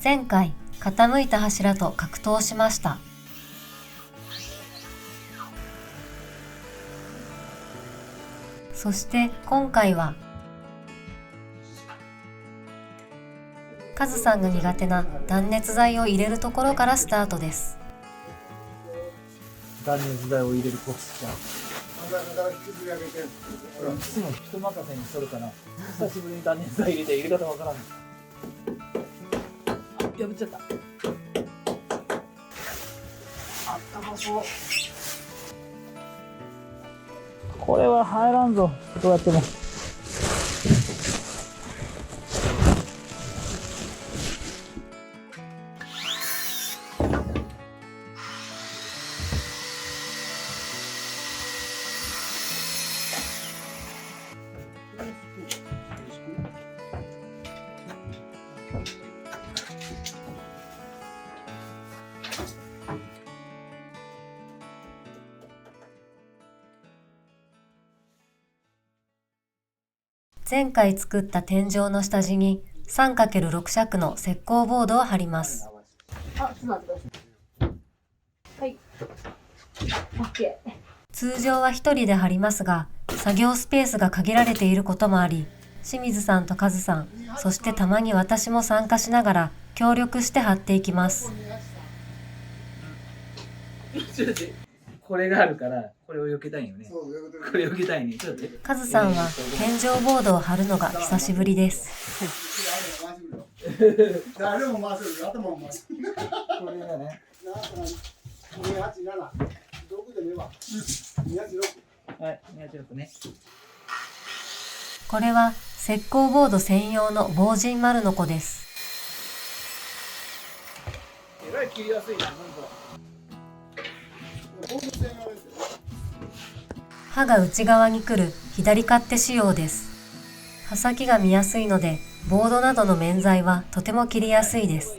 前回、傾いた柱と格闘しました。そして今回は、カズさんが苦手な断熱材を入れるところからスタートです。断熱材を入れるコツじゃん。いつも人任せにしとるから、久しぶりに断熱材入れて入れ方わからん。破っちゃった。あったかそう。これは入らんぞ。どうやっても。前回作った天井の下地に 3×6 尺の石膏ボードを貼ります。はい。OK。通常は一人で貼りますが、作業スペースが限られていることもあり、清水さんとカズさん、そしてたまに私も参加しながら協力して貼っていきます。これがあるから、これを避けたいよね。これ避けたいね。カズさんは天井ボードを貼るのが久しぶりです。誰も回せる、頭も回せる。これがね。287、6でねば。286。はい、286ね。これは石膏ボード専用の防塵丸のこです。えらい切りやすいな、刃が内側に来る左勝手仕様です。刃先が見やすいので、ボードなどの面材はとても切りやすいです。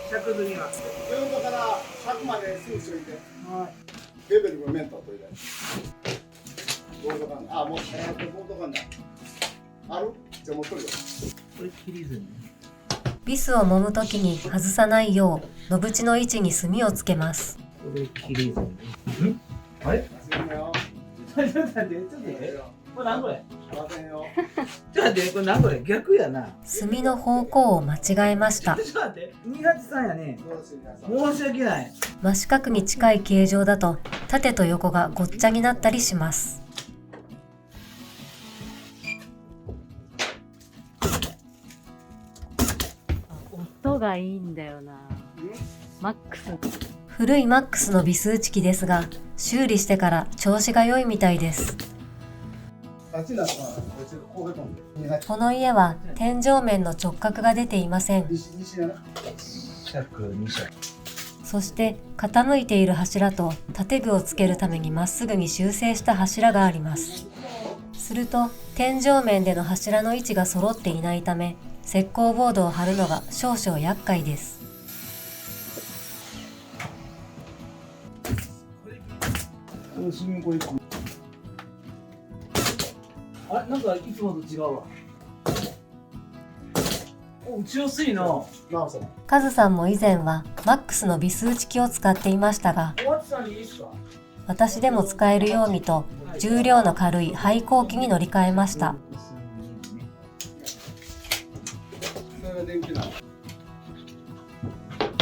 尺度には。4度から100まですぐしといて。はい。レベルがメンターといて。ボードガンダ。あ、もう、ボードガンダ。ある？じゃあ持っとるよ。これ切りずに。ビスを揉むときに外さないよう、ノブチの位置に墨をつけます。これ切りずに。あれ？ちょっと待って、ちょっと待って。これ何これ？ちょっと待って、これ何これ？逆やな。墨の方向を間違えました。ちょっと待って、283やね。申し訳ない。真四角に近い形状だと、縦と横がごっちゃになったりします。音がいいんだよな。マックス。古いマックスのビス打ち機ですが、修理してから調子が良いみたいです。この家は天井面の直角が出ていません。そして傾いている柱と建具をつけるためにまっすぐに修正した柱があります。すると天井面での柱の位置が揃っていないため、石膏ボードを貼るのが少々厄介です。あれ、なんかいつもと違うわ。打ちやすいな。カズさんも以前はマックスのビス打ち機を使っていましたが、私でも使えるようにと重量の軽い廃工機に乗り換えました。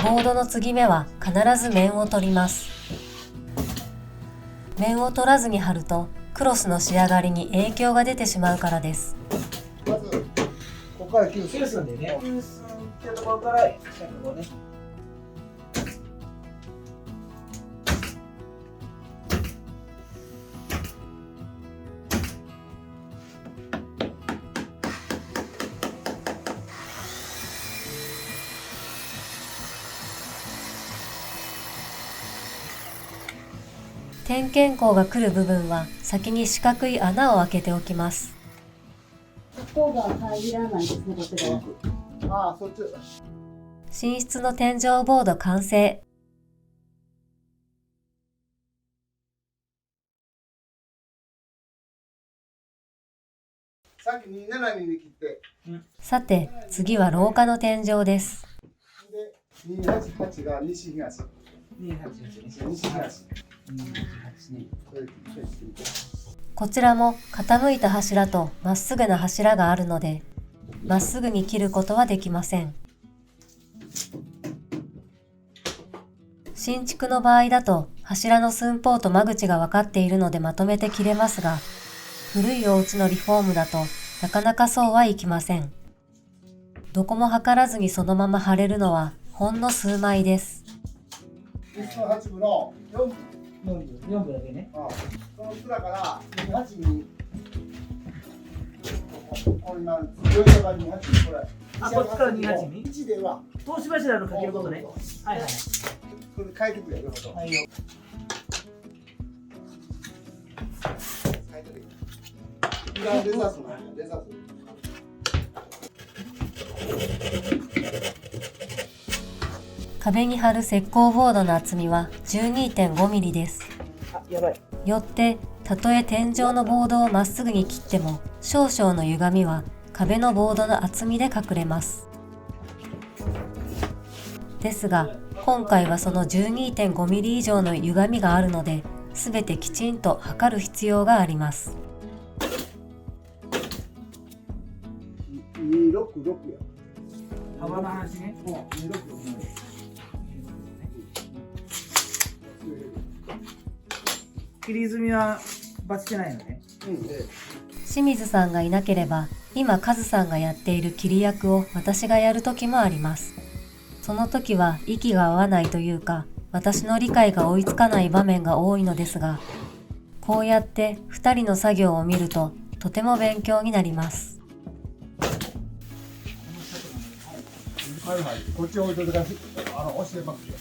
ボードの継ぎ目は必ず面を取ります。面を取らずに貼るとクロスの仕上がりに影響が出てしまうからです。まず、ここから9寸でね。9寸ってところから尺をね。点検口が来る部分は先に四角い穴を開けておきます。ここが入らないですね、こっち側。ああ、そっち。寝室の天井ボード完成。さっき272で切って。さて、次は廊下の天井です。で、288が西東。 288ね。西東。 288ね。こちらも傾いた柱とまっすぐな柱があるので、まっすぐに切ることはできません。新築の場合だと柱の寸法と間口が分かっているのでまとめて切れますが、古いお家のリフォームだとなかなかそうはいきません。どこも測らずにそのまま貼れるのはほんの数枚です。1の8分の4分。 4分だけね。その裏から28にこれ今4番28にこれ。あ、こっちから28に1では通し柱のかけることね。はいはい。これ変えてくれよ。はいよ。変えてくれ。裏レザースのレザース。壁に貼る石膏ボードの厚みは 12.5 ミリです。あ、やばい。よって、たとえ天井のボードをまっすぐに切っても、少々の歪みは壁のボードの厚みで隠れます。ですが、今回はその 12.5 ミリ以上の歪みがあるので、すべてきちんと測る必要があります。266や。幅の話ね。切り済みはバチってないのね。清水さんがいなければ、今カズさんがやっている切り役を私がやる時もあります。その時は息が合わないというか、私の理解が追いつかない場面が多いのですが、こうやって2人の作業を見るととても勉強になります。はいはい。こっち置いといてください。押してますよ。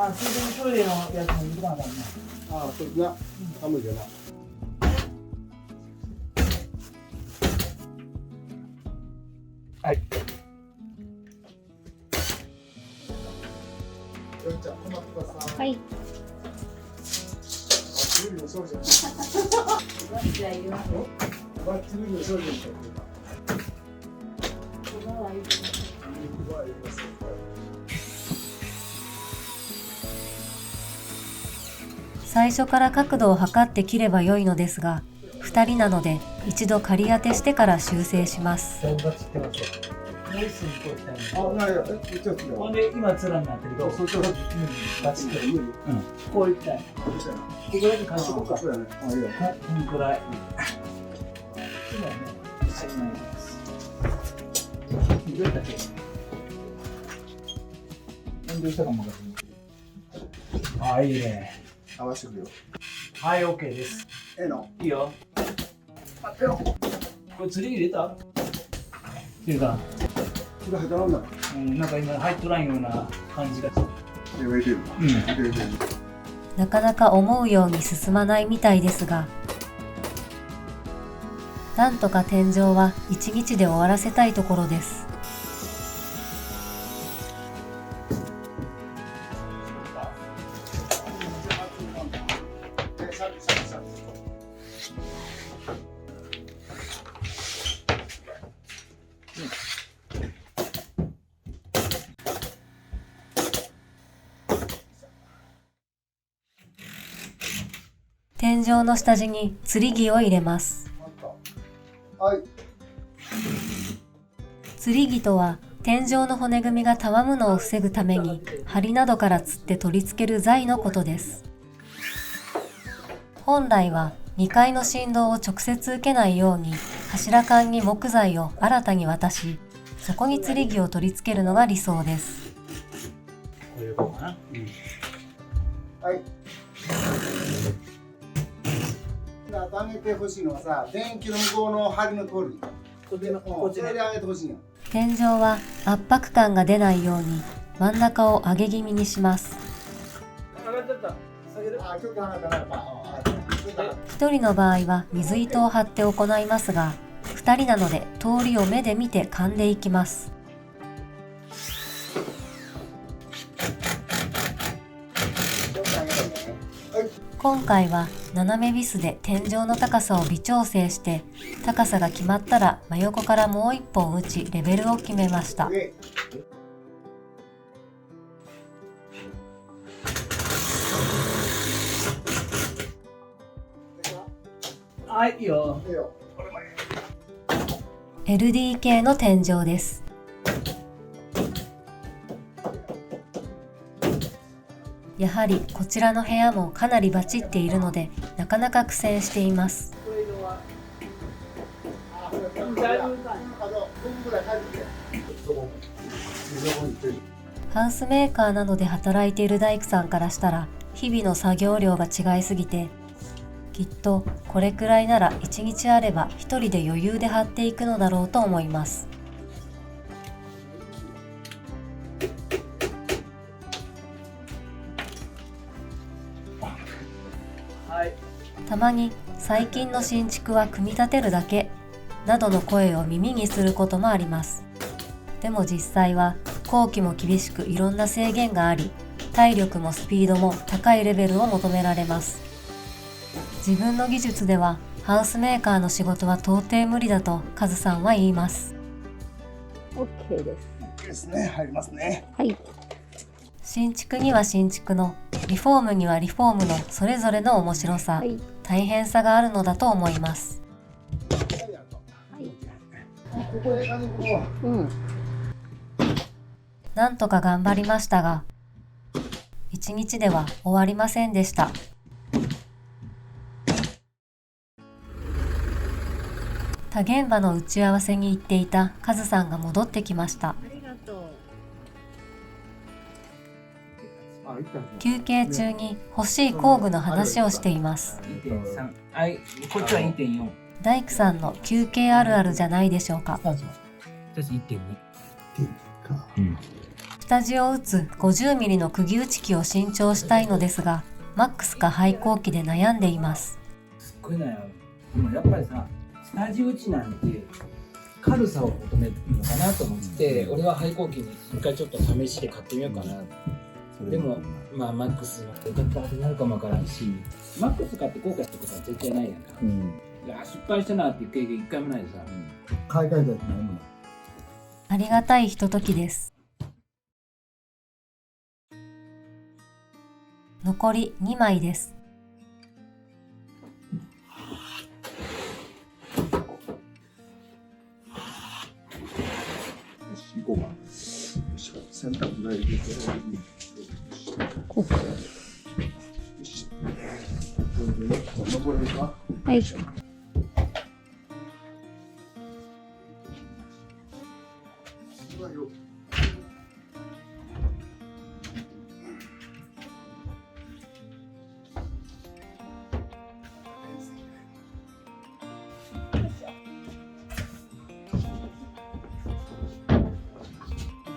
あ、ついでにトイレのやつも見てなかったね。それな。寒いじゃな。はい。よっちゃん、止まってください。はい。テレビの少女。じゃあ入れますよ。テレビの少女に。最初から角度を測って切ればよいのですが、2人なので一度仮当てしてから修正します。だいぶバチってますよ。もう一寸こう来たの。ないよ。ちょっと。ほんで今面になってるけど、そうそう。バチってる。こういったい。ここだけ返しとこうか。そうやね。いいよ。こんくらい。今ね、どうやったっけ？遠慮したかもかと思って。あ、いいね。合わせてくよ。はい、OK です。ええの。いいよ。待ってよ。これ釣り入れた？入れた。これ入ったなんだ。うん、なんか今入っとらんような感じが。入れてる。入れてる。なかなか思うように進まないみたいですが、なんとか天井は1日で終わらせたいところです。天井の下地に吊り木を入れます。はい。吊り木とは天井の骨組みがたわむのを防ぐために梁などから吊って取り付ける材のことです。本来は2階の振動を直接受けないように柱間に木材を新たに渡し、そこに吊り木を取り付けるのが理想です。こういうことかな。はい。上げてほしいのはさ、電気の向こうの針の通り。こっちの、こっちねそれで。上げてほしいの。天井は圧迫感が出ないように真ん中を上げ気味にします。上がっちゃった。下げる。ちょっと上がったな。1人の場合は水糸を張って行いますが、2人なので通りを目で見て噛んでいきます。今回は斜めビスで天井の高さを微調整して、高さが決まったら真横からもう一本打ちレベルを決めました。はい、いいよ。 LDK の天井です。やはりこちらの部屋もかなりバチっているので、なかなか苦戦しています。ハウスメーカーなどで働いている大工さんからしたら、日々の作業量が違いすぎて、きっとこれくらいなら1日あれば一人で余裕で張っていくのだろうと思います。はい。たまに最近の新築は組み立てるだけなどの声を耳にすることもあります。でも実際は工期も厳しくいろんな制限があり、体力もスピードも高いレベルを求められます。自分の技術ではハウスメーカーの仕事は到底無理だとカズさんは言います。 OK です。いいですね。入りますね。はい。新築には新築の、リフォームにはリフォームのそれぞれの面白さ、はい。大変さがあるのだと思います。はい。ここで感じこう。うん。なんとか頑張りましたが、一日では終わりませんでした。他現場の打ち合わせに行っていたカズさんが戻ってきました。ありがとう。休憩中に欲しい工具の話をしています。 2.3。はい、こっちは 2.4。大工さんの休憩あるあるじゃないでしょうか。私 1.2。スタジオを打つ 50mm の釘打ち機を新調したいのですが、マックスか廃工機で悩んでいます。すっごいなよ。でもやっぱりさ、スタジオ打ちなんて軽さを求めるのかなと思って、俺は廃工機に一回ちょっと試しで買ってみようかな。でもまあマックスのよかったってなるかもわからんし、マックス買って後悔したことは絶対ないやんか。いや失敗したなっていう経験一回もないでさ。買い替えたって何もない。ありがたいひとときです。残り2枚です。行こうか。よいしょ。洗濯台入れて。こう。よし。登れるか。はい。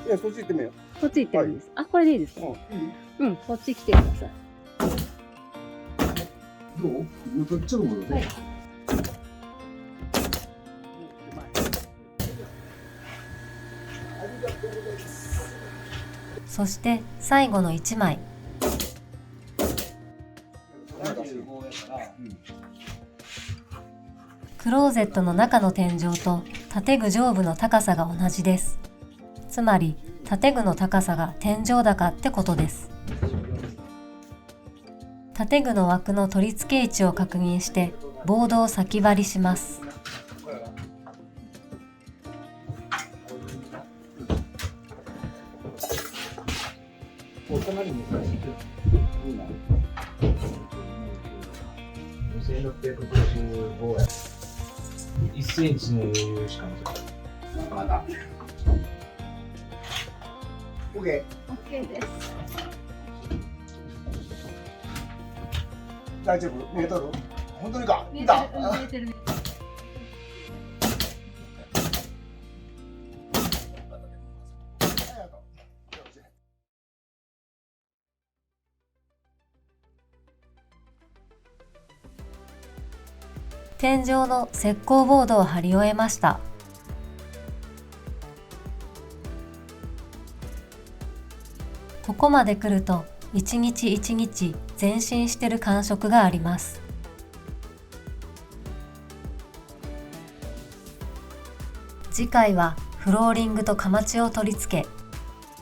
いや、そっち行ってみよこっち行ってるんです。あ、これでいいですか。う。いい。うん、こっち来てください。どう？もうどっちのもので。はいそして最後の1枚。クローゼットの中の天井と建具上部の高さが同じです。つまり建具の高さが天井高ってことです。建具の枠の取り付け位置を確認してボードを先張りします。かなり難しいけど、いいな。2655円。1センチの余裕しかなかった。まだ。オッケー。OK です。大丈夫？見えとる？本当にか？見え見た？てる、見えてる。天井の石膏ボードを貼り終えました。ここまで来ると一日一日前進してる感触があります。次回はフローリングとかまちを取り付け、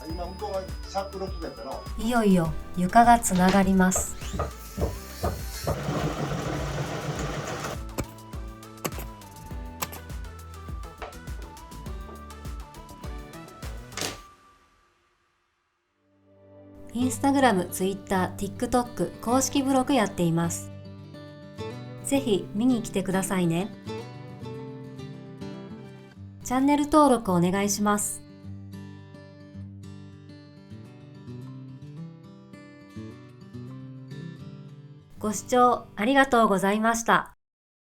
今向こうが106やったの。いよいよ床がつながります。インスタグラム、ツイッター、TikTok 公式ブログやっています。ぜひ見に来てくださいね。チャンネル登録お願いします。ご視聴ありがとうございました。